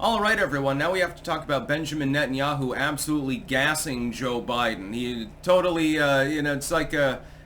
All right, everyone, now we have to talk about Benjamin Netanyahu absolutely gassing Joe Biden. He totally, it's like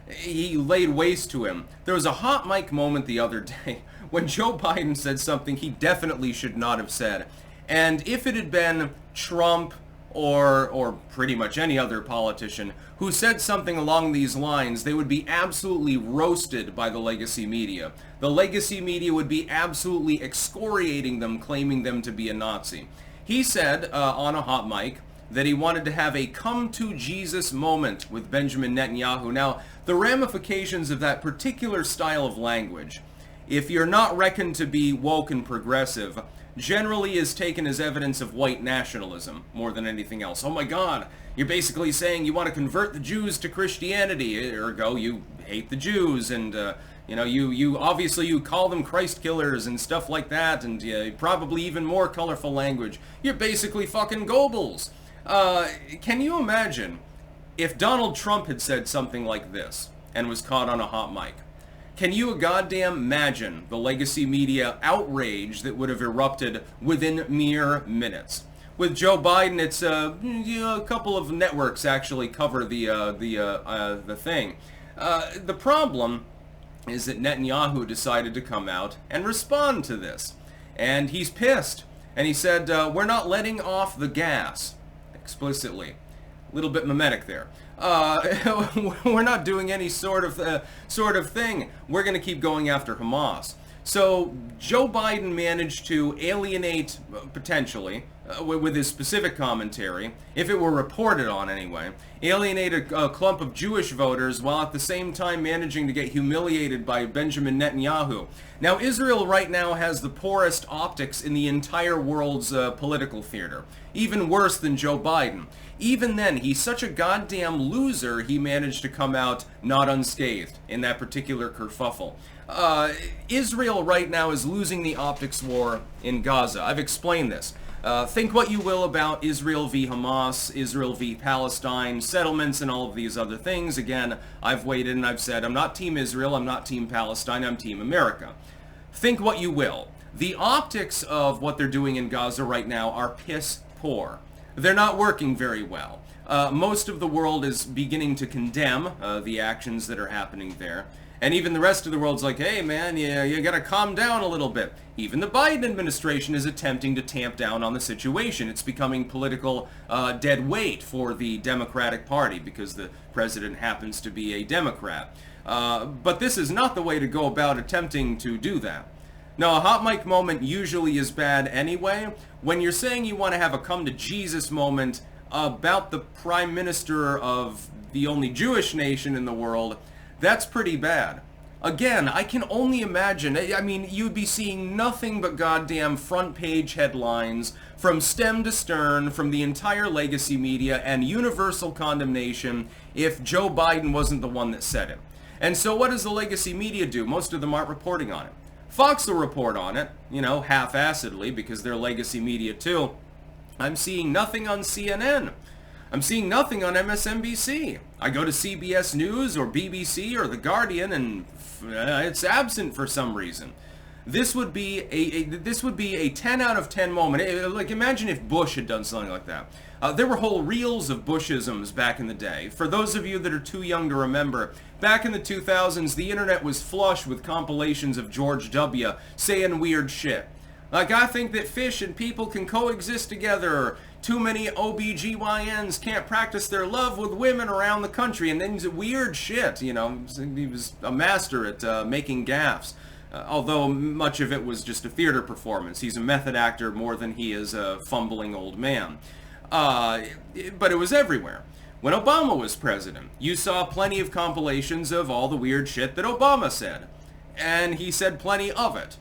he laid waste to him. There was a hot mic moment the other day when Joe Biden said something he definitely should not have said. And if it had been Trump or pretty much any other politician who said something along these lines, they would be absolutely roasted by the legacy media. The legacy media would be absolutely excoriating them, claiming them to be a Nazi. He said on a hot mic that he wanted to have a come to Jesus moment with Benjamin Netanyahu. Now, the ramifications of that particular style of language, if you're not reckoned to be woke and progressive, generally is taken as evidence of white nationalism more than anything else. Oh my God, you're basically saying you want to convert the Jews to Christianity, ergo you hate the Jews, and you obviously you call them Christ killers and stuff like that, and probably even more colorful language. You're basically fucking Goebbels. Can you imagine if Donald Trump had said something like this and was caught on a hot mic? Can you goddamn imagine the legacy media outrage that would have erupted within mere minutes? With Joe Biden, it's a couple of networks actually cover the thing. The problem is that Netanyahu decided to come out and respond to this, and he's pissed. And he said, "We're not letting off the gas," explicitly. A little bit mimetic there. We're not doing any sort of thing. We're going to keep going after Hamas. So Joe Biden managed to alienate, potentially, with his specific commentary, if it were reported on anyway, alienate a clump of Jewish voters while at the same time managing to get humiliated by Benjamin Netanyahu. Now, Israel right now has the poorest optics in the entire world's political theater. Even worse than Joe Biden. Even then, he's such a goddamn loser, he managed to come out not unscathed in that particular kerfuffle. Israel right now is losing the optics war in Gaza. I've explained this. Think what you will about Israel v. Hamas, Israel v. Palestine, settlements, and all of these other things. Again, I've weighed in and I've said I'm not Team Israel, I'm not Team Palestine, I'm Team America. Think what you will. The optics of what they're doing in Gaza right now are piss poor. They're not working very well. Most of the world is beginning to condemn the actions that are happening there. And even the rest of the world's like, hey man, you gotta calm down a little bit. Even the Biden administration is attempting to tamp down on the situation. It's becoming political dead weight for the Democratic Party because the president happens to be a Democrat. But this is not the way to go about attempting to do that. Now, a hot mic moment usually is bad anyway. When you're saying you want to have a come to Jesus moment about the prime minister of the only Jewish nation in the world, that's pretty bad. Again, I can only imagine, I mean, you'd be seeing nothing but goddamn front page headlines from stem to stern from the entire legacy media and universal condemnation if Joe Biden wasn't the one that said it. And so what does the legacy media do? Most of them aren't reporting on it. Fox will report on it, half-assedly, because they're legacy media too. I'm seeing nothing on CNN. I'm seeing nothing on MSNBC. I go to CBS News or BBC or The Guardian, and it's absent for some reason. This would be a 10 out of 10 moment. Like, imagine if Bush had done something like that. There were whole reels of Bushisms back in the day. For those of you that are too young to remember, back in the 2000s, the internet was flush with compilations of George W. saying weird shit. Like, I think that fish and people can coexist together, or too many OBGYNs can't practice their love with women around the country, and then weird shit, He was a master at making gaffes. Although much of it was just a theater performance. He's a method actor more than he is a fumbling old man. But it was everywhere. When Obama was president, you saw plenty of compilations of all the weird shit that Obama said. And he said plenty of it.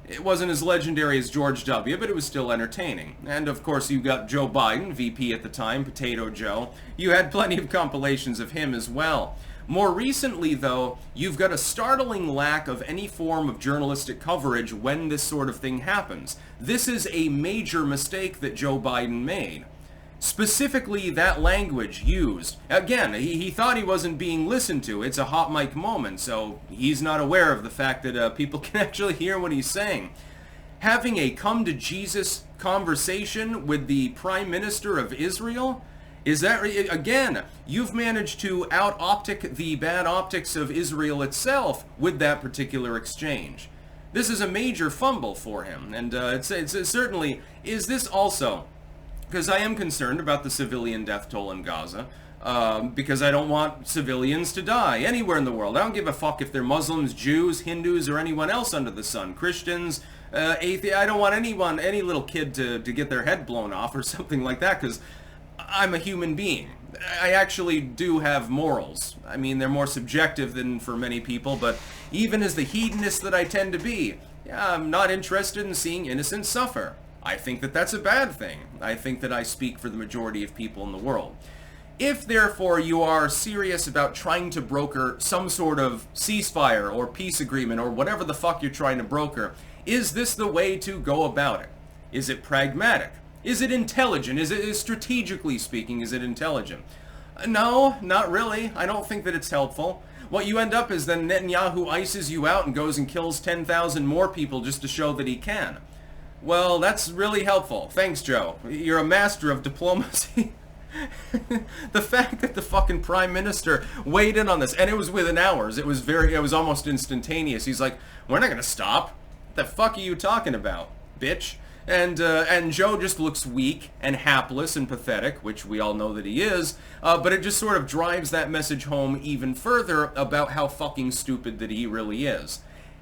It wasn't as legendary as George W., but it was still entertaining. And of course you got Joe Biden, VP at the time, Potato Joe. You had plenty of compilations of him as well. More recently, though, you've got a startling lack of any form of journalistic coverage when this sort of thing happens. This is a major mistake that Joe Biden made. Specifically, that language used. Again, he thought he wasn't being listened to. It's a hot mic moment, so he's not aware of the fact that people can actually hear what he's saying. having a come to Jesus conversation with the Prime Minister of Israel? Is that, again, you've managed to out-optic the bad optics of Israel itself with that particular exchange. This is a major fumble for him, and it's certainly, is this also, because I am concerned about the civilian death toll in Gaza, because I don't want civilians to die anywhere in the world. I don't give a fuck if they're Muslims, Jews, Hindus, or anyone else under the sun. Christians, atheists. I don't want anyone, any little kid to get their head blown off or something like that, because I'm a human being. I actually do have morals. I mean, they're more subjective than for many people, but even as the hedonist that I tend to be, yeah, I'm not interested in seeing innocents suffer. I think that that's a bad thing. I think that I speak for the majority of people in the world. If, therefore, you are serious about trying to broker some sort of ceasefire or peace agreement or whatever the fuck you're trying to broker, is this the way to go about it? Is it pragmatic? Is it intelligent? Strategically speaking, is it intelligent? No, not really. I don't think that it's helpful. What you end up is then Netanyahu ices you out and goes and kills 10,000 more people just to show that he can. Well, that's really helpful. Thanks, Joe. You're a master of diplomacy. The fact that the fucking Prime Minister weighed in on this, and it was within hours, it was almost instantaneous. He's like, we're not gonna stop. What the fuck are you talking about, bitch? And Joe just looks weak and hapless and pathetic, which we all know that he is, but it just sort of drives that message home even further about how fucking stupid that he really is.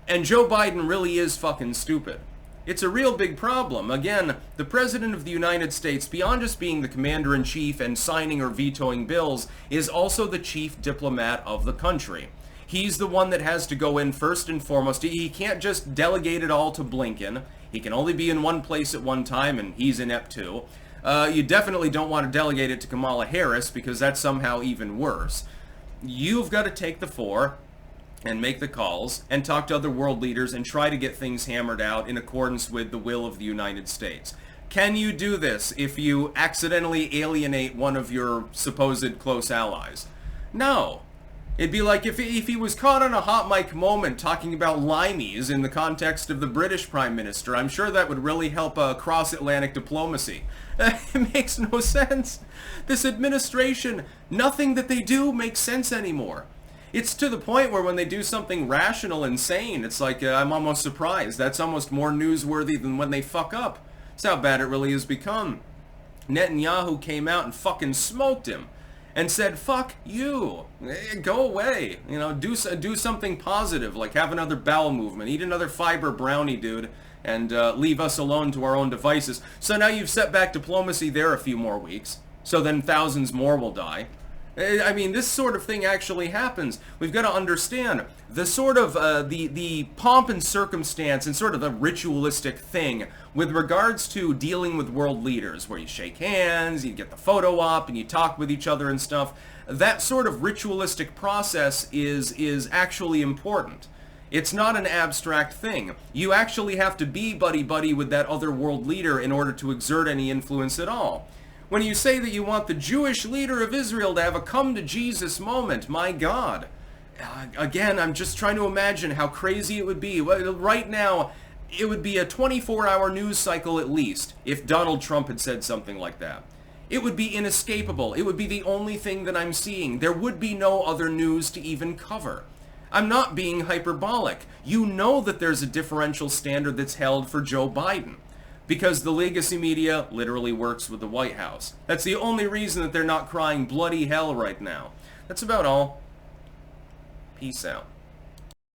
And Joe Biden really is fucking stupid. It's a real big problem. Again, the President of the United States, beyond just being the Commander-in-Chief and signing or vetoing bills, is also the chief diplomat of the country. He's the one that has to go in first and foremost. He can't just delegate it all to Blinken. He can only be in one place at one time, and he's inept too. You definitely don't want to delegate it to Kamala Harris, because that's somehow even worse. You've got to take the fore and make the calls and talk to other world leaders and try to get things hammered out in accordance with the will of the United States. Can you do this if you accidentally alienate one of your supposed close allies? No. It'd be like if he was caught on a hot mic moment talking about limeys in the context of the British Prime Minister. I'm sure that would really help cross-Atlantic diplomacy. It makes no sense. This administration, nothing that they do makes sense anymore. It's to the point where when they do something rational and sane, it's like, I'm almost surprised. That's almost more newsworthy than when they fuck up. That's how bad it really has become. Netanyahu came out and fucking smoked him and said, fuck you, go away, you know, do something positive, like have another bowel movement, eat another fiber brownie, dude, and leave us alone to our own devices. So now you've set back diplomacy there a few more weeks, so then thousands more will die. I mean, this sort of thing actually happens. We've got to understand the sort of the pomp and circumstance and sort of the ritualistic thing with regards to dealing with world leaders, where you shake hands, you get the photo op, and you talk with each other and stuff. That sort of ritualistic process is actually important. It's not an abstract thing. You actually have to be buddy-buddy with that other world leader in order to exert any influence at all. When you say that you want the Jewish leader of Israel to have a come-to-Jesus moment, my God. Again, I'm just trying to imagine how crazy it would be. Right now, it would be a 24-hour news cycle at least if Donald Trump had said something like that. It would be inescapable. It would be the only thing that I'm seeing. There would be no other news to even cover. I'm not being hyperbolic. You know that there's a differential standard that's held for Joe Biden, because the legacy media literally works with the White House. That's the only reason that they're not crying bloody hell right now. That's about all. Peace out.